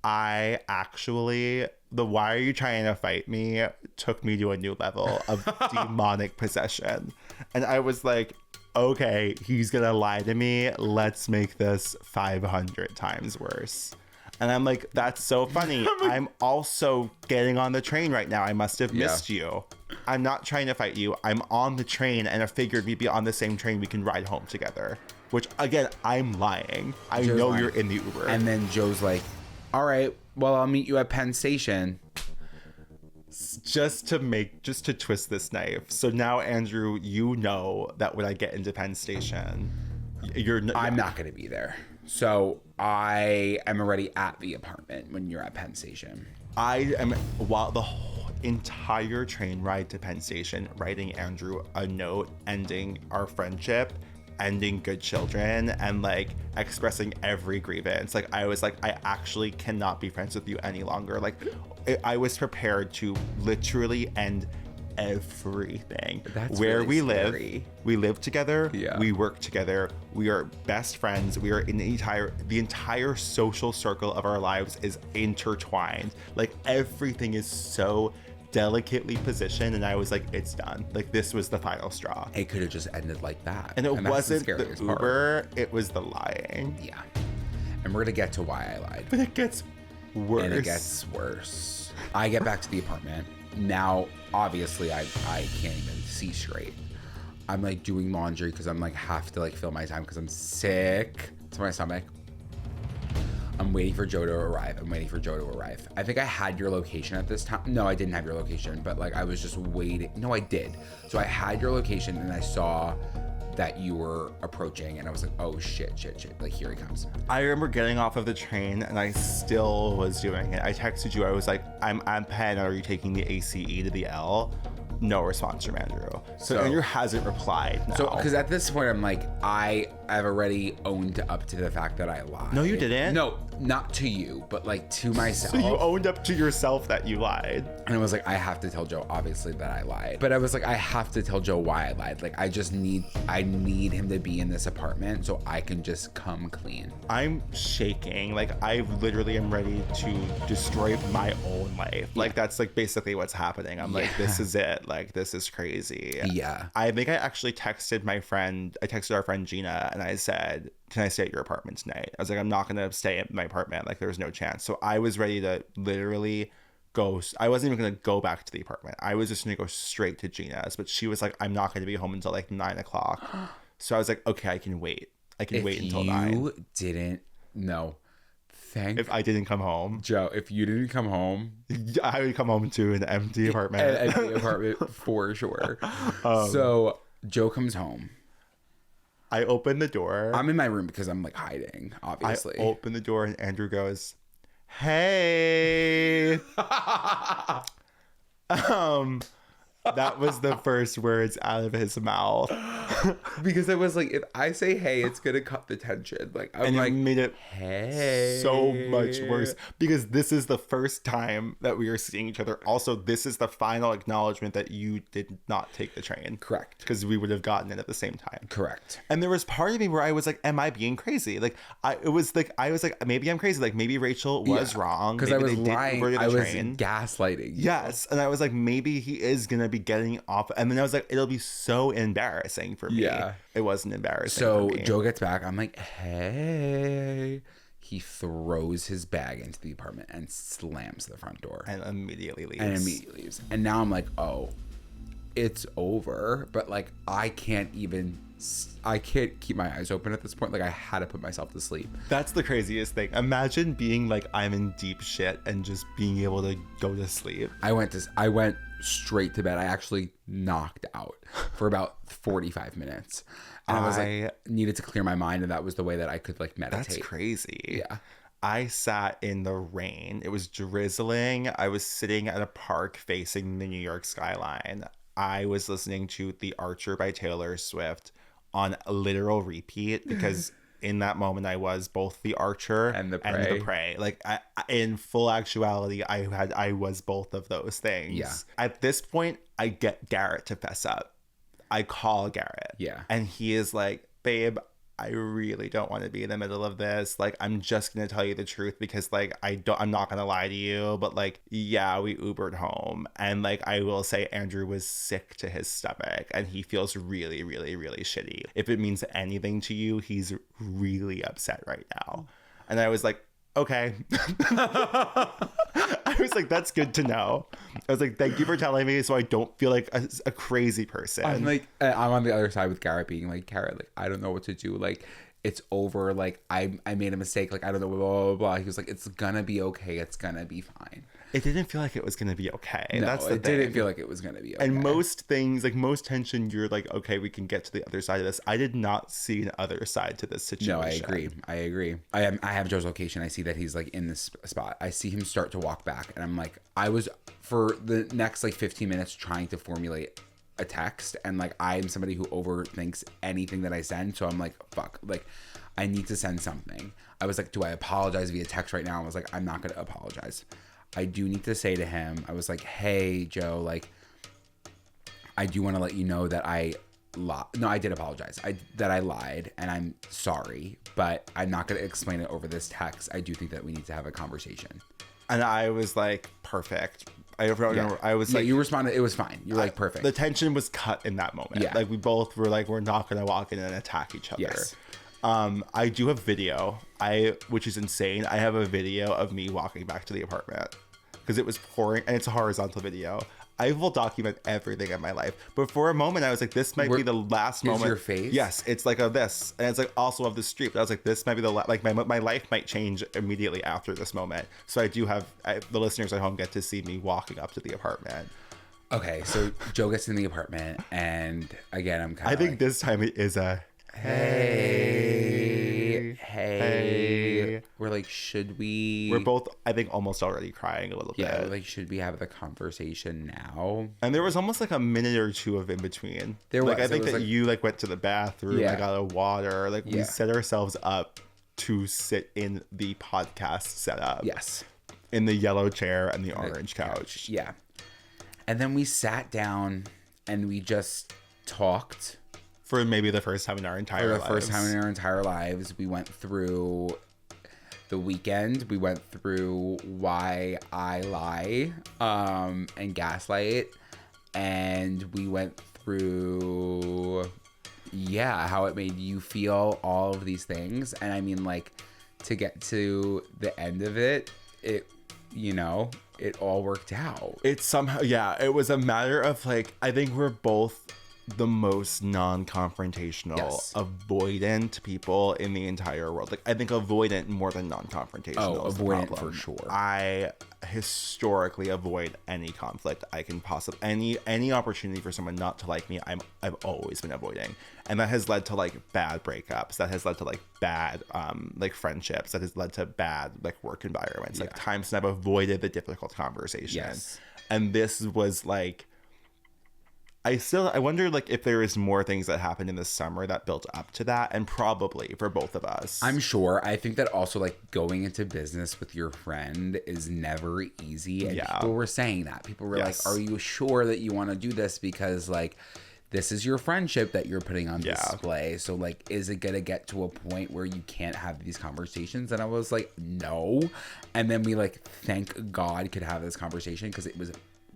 I actually, the why are you trying to fight me took me to a new level of demonic possession. And I was like, okay, he's gonna lie to me. Let's make this 500 times worse. And I'm like, that's so funny. I'm also getting on the train right now. I must have missed you. I'm not trying to fight you. I'm on the train, and I figured we'd be on the same train. We can ride home together. which again, I'm lying. I Joe's know lying. you're in the Uber. And then Joe's like, all right, well, I'll meet you at Penn Station. Just to twist this knife. So now, Andrew, you know that when I get into Penn Station, I'm not going to be there. So I am already at the apartment when you're at Penn Station. I am, while the whole entire train ride to Penn Station, writing Andrew a note ending our friendship, ending good children, and like expressing every grievance. Like I was like, I actually cannot be friends with you any longer. Like I was prepared to literally end everything. That's where really we scary. live. We live together. Yeah. We work together. We are best friends. We are in the entire social circle of our lives is intertwined. Like everything is so delicately positioned, and I was like, it's done. Like this was the final straw. It could have just ended like that. And it that's wasn't the scariest part. Uber, it was the lying. Yeah. And we're going to get to why I lied. But it gets worse. And it gets worse. I get back to the apartment. Now, obviously, I can't even see straight. I'm like doing laundry because I'm like have to like fill my time because I'm sick to my stomach. I'm waiting for Joe to arrive. I think I had your location at this time. No, I didn't have your location, but like I was just waiting. No, I did. So I had your location and I saw that you were approaching and I was like, oh shit. Like here he comes. I remember getting off of the train and I still was doing it. I texted you. I was like, I'm at Penn. Are you taking the ACE to the L? No response from Andrew. So Andrew hasn't replied now. So, because at this point, I'm like, I've already owned up to the fact that I lied. No, you didn't. No, not to you, but like to myself. So you owned up to yourself that you lied. And I was like, I have to tell Joe, obviously, that I lied. But I was like, I have to tell Joe why I lied. Like, I need him to be in this apartment so I can just come clean. I'm shaking. Like, I literally am ready to destroy my own life. Like, that's like basically what's happening. I'm like, this is it. Like, this is crazy. Yeah. I think I actually texted our friend Gina, and I said, can I stay at your apartment tonight? I was like, I'm not going to stay at my apartment. Like, there's no chance. So I was ready to literally go. I wasn't even going to go back to the apartment. I was just going to go straight to Gina's. But she was like, I'm not going to be home until like 9 o'clock. So I was like, okay, I can wait. I can wait until 9. You didn't know. If I didn't come home. Joe, if you didn't come home. I would come home to an empty apartment. An empty apartment for sure. So Joe comes home. I open the door. I'm in my room because I'm like hiding, obviously. I open the door and Andrew goes, hey. That was the first words out of his mouth. Because I was like, if I say hey, it's gonna cut the tension. Like I'm and like, it made it hey, so much worse because this is the first time that we are seeing each other. Also, this is the final acknowledgement that you did not take the train. Correct. Because we would have gotten it at the same time. Correct. And there was part of me where I was like, am I being crazy? Like I was like, maybe I'm crazy. Like maybe Rachel was wrong. Because I was lying. I was train. Gaslighting. Yes. And I was like, maybe he is gonna be getting off. And then I was like, it'll be so embarrassing for me. Yeah. It wasn't embarrassing. So for me. Joe gets back. I'm like, hey. He throws his bag into the apartment and slams the front door. And immediately leaves. And now I'm like, oh, it's over. But like, I can't keep my eyes open at this point. Like I had to put myself to sleep. That's the craziest thing. Imagine being like, I'm in deep shit and just being able to go to sleep. I went straight to bed. I actually knocked out for about 45 minutes. And I was like, needed to clear my mind. And that was the way that I could like meditate. That's crazy. Yeah. I sat in the rain. It was drizzling. I was sitting at a park facing the New York skyline. I was listening to The Archer by Taylor Swift on a literal repeat because in that moment I was both the archer and the prey. Like in full actuality, I was both of those things. Yeah. At this point, I get Garrett to fess up. I call Garrett. Yeah. And he is like, babe, I really don't want to be in the middle of this. Like, I'm just going to tell you the truth because, like, I'm not going to lie to you. But, like, yeah, we Ubered home. And, like, I will say Andrew was sick to his stomach and he feels really, really, really shitty. If it means anything to you, he's really upset right now. And I was like, okay. I was like, that's good to know. I was like, thank you for telling me so I don't feel like a crazy person. I'm like, I'm on the other side with Garrett being like, Garrett, like, I don't know what to do. Like, it's over. Like, I made a mistake. Like, I don't know, blah, blah, blah, blah. He was like, it's gonna be okay. It's gonna be fine. It didn't feel like it was gonna be okay. No, That's the it thing. didn't feel like it was gonna be okay. And most things, like most tension, you're like, okay, we can get to the other side of this. I did not see an other side to this situation. No, I agree. I have Joe's location. I see that he's like in this spot. I see him start to walk back, and I'm like, I was for the next like 15 minutes trying to formulate a text, and like I'm somebody who overthinks anything that I send, so I'm like, fuck, like I need to send something. I was like, do I apologize via text right now? I was like, I'm not gonna apologize. I do need to say to him, I was like, hey Joe, like I do want to let you know that I did apologize. That I lied, and I'm sorry, but I'm not going to explain it over this text. I do think that we need to have a conversation. And I was like, perfect. I was like, you responded. It was fine. You were like, perfect. The tension was cut in that moment. Yeah. Like we both were like, we're not going to walk in and attack each other. Yes. I do have video, which is insane. I have a video of me walking back to the apartment because it was pouring, and it's a horizontal video. I will document everything in my life. But for a moment, I was like, this might be the last moment. Your face? Yes, it's like of this. And it's like also of the street. But I was like, this might be like my life might change immediately after this moment. So I do have, the listeners at home get to see me walking up to the apartment. Okay, so Joe gets in the apartment, and again, I'm kind of I think this time it is a, hey. We're like, should we? We're both, I think, almost already crying a little bit. Yeah, like, should we have the conversation now? And there was almost like a minute or two of in between. There was. I think that like, you like went to the bathroom, yeah. I got a water. Like we Yeah. set ourselves up to sit in the podcast setup. Yes. In the yellow chair and the orange couch. Yeah. And then we sat down and we just talked. For maybe the first time in our entire lives. For the first time in our entire lives. We went through the weekend. We went through why I lie and gaslight. And we went through, how it made you feel, all of these things. And I mean, like, to get to the end of it, it all worked out. It's somehow, it was a matter of like, I think we're both the most non-confrontational, avoidant people in the entire world. Like, I think avoidant more than non-confrontational. Oh, avoidant for sure. I historically avoid any conflict I can possibly, any opportunity for someone not to like me, I've always been avoiding. And that has led to like bad breakups. That has led to like bad like friendships. That has led to bad like work environments. Like times that I've avoided the difficult conversation. Yes. And this was like, I wonder like if there is more things that happened in the summer that built up to that, and probably for both of us. I'm sure. I think that also like going into business with your friend is never easy. And people were saying that. People were like, are you sure that you want to do this? Because like, this is your friendship that you're putting on display. So like, is it going to get to a point where you can't have these conversations? And I was like, no. And then we like, thank God could have this conversation because it was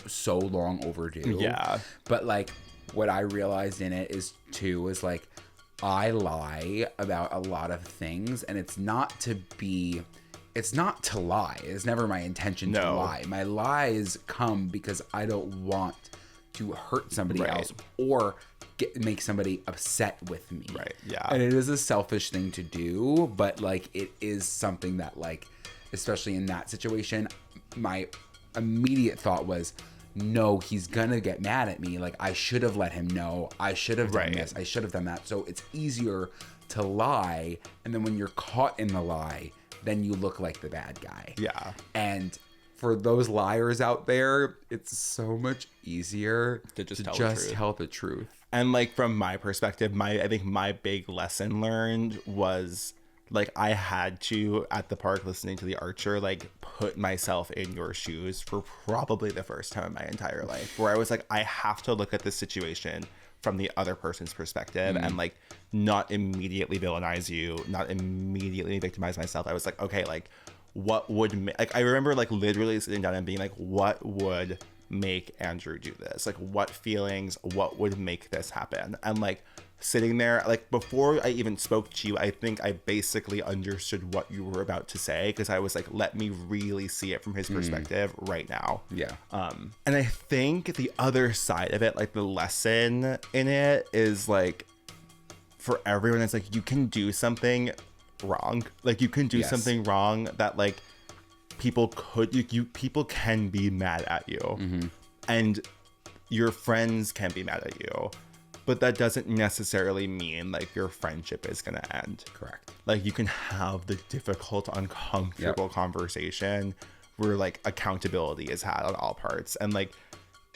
so long overdue. Yeah. But like, what I realized in it is like, I lie about a lot of things, and it's not to lie. It's never my intention to lie. My lies come because I don't want to hurt somebody else or make somebody upset with me. Right. Yeah. And it is a selfish thing to do, but like, it is something that like, especially in that situation, my immediate thought was, no, he's gonna get mad at me. Like, I should have let him know. I should have done this. I should have done that. So it's easier to lie. And then when you're caught in the lie, then you look like the bad guy. Yeah. And for those liars out there, it's so much easier to just tell the truth. And like, from my perspective, I think my big lesson learned was like, I had to, at the park listening to The Archer, like put myself in your shoes for probably the first time in my entire life, where I was like, I have to look at this situation from the other person's perspective and like not immediately villainize you, not immediately victimize myself. I was like, okay, like what would like, I remember like literally sitting down and being like, what would make Andrew do this? Like, what feelings, what would make this happen? And like, sitting there, like, before I even spoke to you, I think I basically understood what you were about to say, because I was like, let me really see it from his perspective right now. Yeah. And I think the other side of it, like the lesson in it is like, for everyone, it's like, you can do something wrong. Like, you can do something wrong that like people can be mad at you, and your friends can be mad at you, but that doesn't necessarily mean like your friendship is gonna end. Correct. Like, you can have the difficult, uncomfortable conversation where like accountability is had on all parts, and like,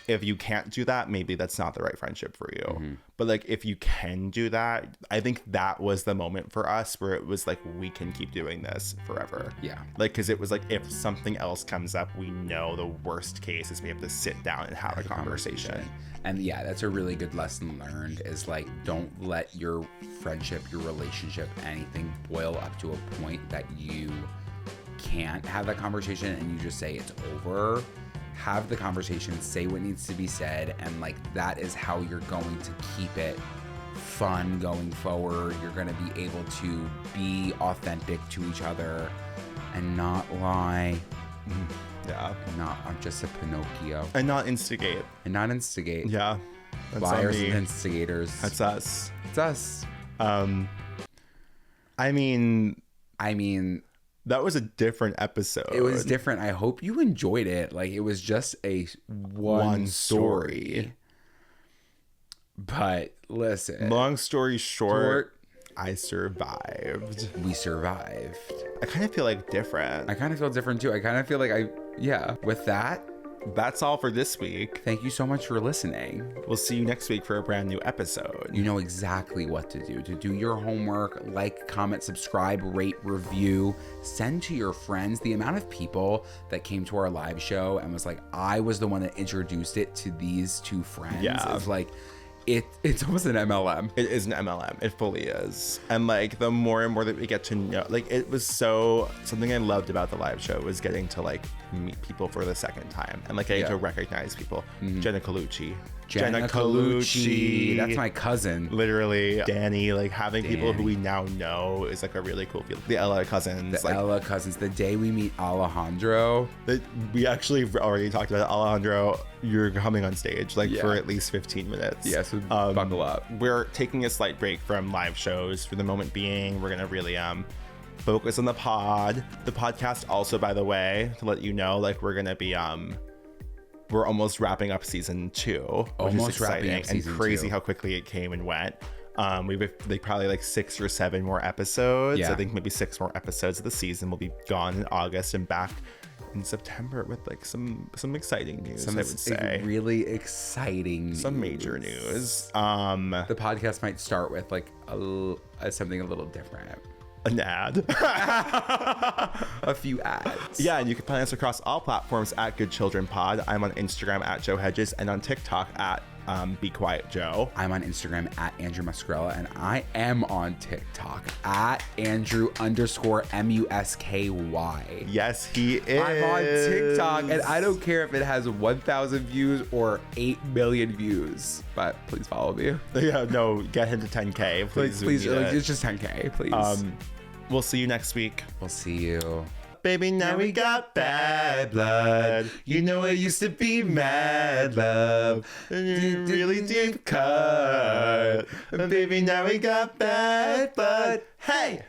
if you can't do that, maybe that's not the right friendship for you. But like, if you can do that, I think that was the moment for us where it was like, we can keep doing this forever. Yeah. Like, because it was like, if something else comes up, we know the worst case is we have to sit down and have a conversation. And yeah, that's a really good lesson learned, is like, don't let your friendship, your relationship, anything boil up to a point that you can't have that conversation and you just say it's over. Have the conversation, say what needs to be said, and like, that is how you're going to keep it fun going forward. You're going to be able to be authentic to each other and not lie. Yeah. I'm just a Pinocchio. And not instigate. Yeah. That's liars and instigators. That's us. It's us. I mean, that was a different episode. It was different. I hope you enjoyed it. Like, it was just a one story. But listen. Long story short, I survived. We survived. I kind of feel like different. I kind of feel different too. I kind of feel like with that, that's all for this week. Thank you so much for listening. We'll see you next week for a brand new episode. You know exactly what to do. To do your homework, like, comment, subscribe, rate, review, send to your friends. The amount of people that came to our live show and was like, I was the one that introduced it to these two friends. Yeah. It's like, it's almost an MLM. It is an MLM. It fully is. And like, the more and more that we get to know, like, it was something I loved about the live show was getting to like meet people for the second time and like getting to recognize people. Jenna Colucci. That's my cousin. Literally. Danny, like, having people who we now know is like a really cool feeling. The Ella cousins. The day we meet Alejandro. We actually already talked about it. Alejandro, you're coming on stage like for at least 15 minutes. Yeah, so buckle up. We're taking a slight break from live shows for the moment being. We're gonna really focus on the pod. The podcast also, by the way, to let you know, like, we're gonna be we're almost wrapping up season 2, which is exciting and crazy how quickly it came and went. We've like probably like 6 or 7 more episodes. I think maybe 6 more episodes of the season. Will be gone in August and back in September with like some exciting news. I would say really exciting news. Some major news. The podcast might start with like something a little different. An ad. A few ads. Yeah, and you can find us across all platforms at Good Children Pod. I'm on Instagram at Joe Hegyes and on TikTok at Be Quiet Joe. I'm on Instagram at Andrew Muscarella, and I am on TikTok at Andrew_MUSKY. Yes, he is. I'm on TikTok, and I don't care if it has 1,000 views or 8 million views, but please follow me. Yeah, no, get him to 10K, please. It's just 10K, please. We'll see you next week. We'll see you. Baby, now we got bad blood. You know it used to be mad love. Really deep cut. Baby, now we got bad blood. Hey!